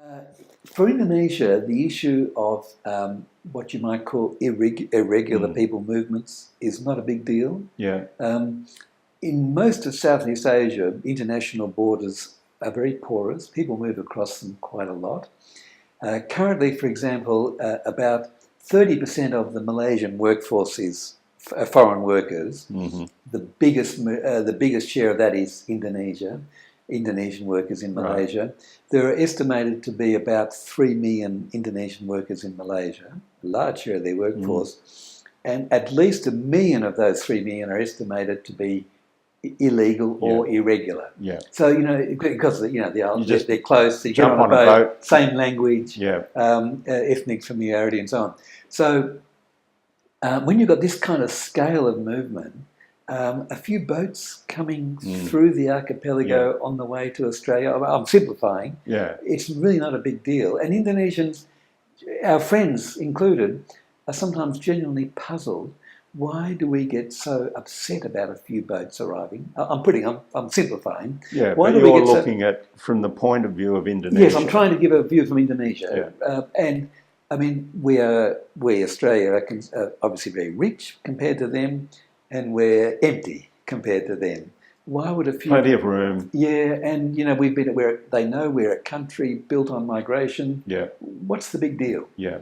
Uh, for Indonesia, the issue of what you might call irregular people movements is not a big deal. Yeah. In most of Southeast Asia, international borders are very porous. People move across them quite a lot. Currently, for example, about 30% of the Malaysian workforce is foreign workers. Mm-hmm. The biggest share of that is Indonesia. Indonesian workers in Malaysia. Right. There are estimated to be about 3 million Indonesian workers in Malaysia, a large share of their workforce. And at least 1 million of those 3 million are estimated to be illegal or irregular. Yeah. So, because, they're close, they get on a boat, same language, ethnic familiarity and so on. So when you've got this kind of scale of movement, a few boats coming through the archipelago on the way to Australia. I'm simplifying. Yeah. It's really not a big deal. And Indonesians, our friends included, are sometimes genuinely puzzled. Why do we get so upset about a few boats arriving? I'm simplifing. Yeah, why but you're looking at from the point of view of Indonesia. Yes, I'm trying to give a view from Indonesia. Yeah. And I mean, we Australia are obviously very rich compared to them. And we're empty compared to them. Why would a few... Plenty of room. Yeah, and, they know we're a country built on migration. Yeah. What's the big deal? Yeah.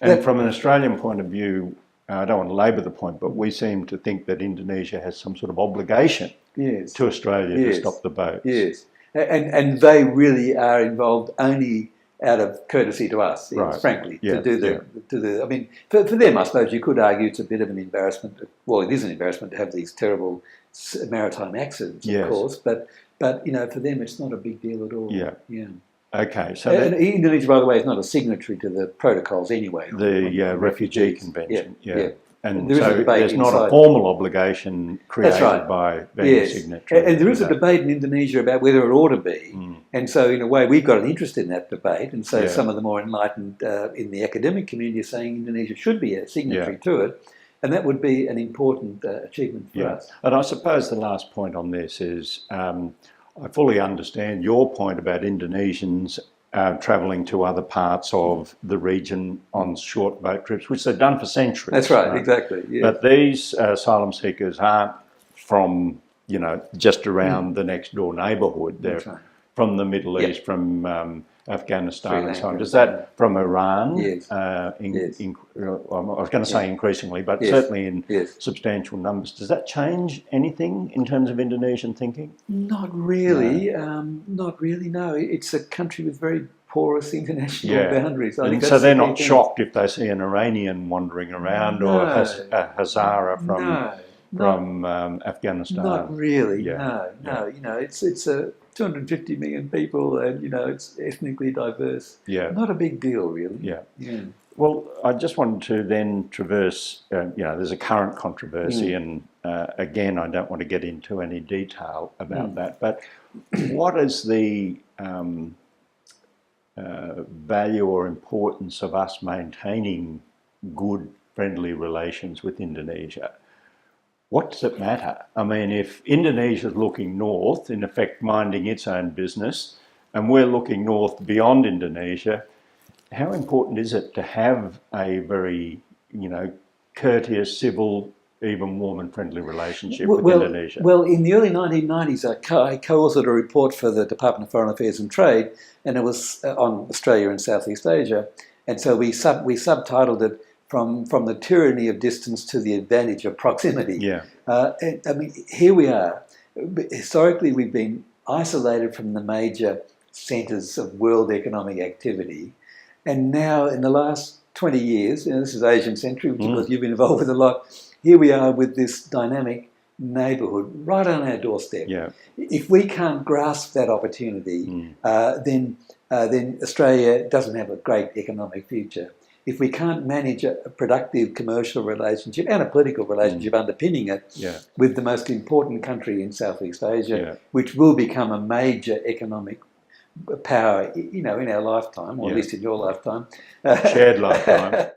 And from an Australian point of view, I don't want to labour the point, but we seem to think that Indonesia has some sort of obligation to Australia to stop the boats. Yes. And they really are involved only out of courtesy to us, frankly, to do the. I mean, for them, I suppose you could argue it's a bit of an embarrassment. Well, it is an embarrassment to have these terrible maritime accidents, of course. But for them, it's not a big deal at all. Yeah. Yeah. Okay. So Indonesia, by the way, is not a signatory to the protocols anyway. The Refugee Convention. Yeah. And so there's not a formal obligation created by being a signatory. And there is a debate in Indonesia about whether it ought to be. And so, in a way, we've got an interest in that debate. And so some of the more enlightened in the academic community are saying Indonesia should be a signatory to it. And that would be an important achievement for us. And I suppose the last point on this is I fully understand your point about Indonesians travelling to other parts of the region on short boat trips, which they've done for centuries. That's right? Exactly. Yes. But these asylum seekers aren't from, just around the next door neighbourhood. They're from the Middle East, from Afghanistan and so on. Does that, from Iran, I was going to say increasingly, but certainly in substantial numbers, does that change anything in terms of Indonesian thinking? Not really. Not really, no. It's a country with very porous international boundaries. I think so they're not shocked if they see an Iranian wandering around or a Hazara from Afghanistan. Not really, no. It's a 250 million people and, it's ethnically diverse. Yeah. Not a big deal, really. Yeah. Well, I just wanted to then traverse, there's a current controversy and again, I don't want to get into any detail about that, but what is the value or importance of us maintaining good, friendly relations with Indonesia? What does it matter? I mean, if Indonesia's looking north, in effect minding its own business, and we're looking north beyond Indonesia, how important is it to have a very, courteous, civil, even warm and friendly relationship with Indonesia? Well, in the early 1990s, I co-authored a report for the Department of Foreign Affairs and Trade, and it was on Australia and Southeast Asia. And so we subtitled it From the Tyranny of Distance to the Advantage of Proximity. Yeah. I mean, here we are. Historically, we've been isolated from the major centres of world economic activity. And now, in the last 20 years, this is Asian century, which of course you've been involved with a lot, here we are with this dynamic neighbourhood right on our doorstep. Yeah. If we can't grasp that opportunity, then Australia doesn't have a great economic future. If we can't manage a productive commercial relationship and a political relationship underpinning it with the most important country in Southeast Asia, which will become a major economic power, in our lifetime, or at least in your lifetime. Shared lifetime.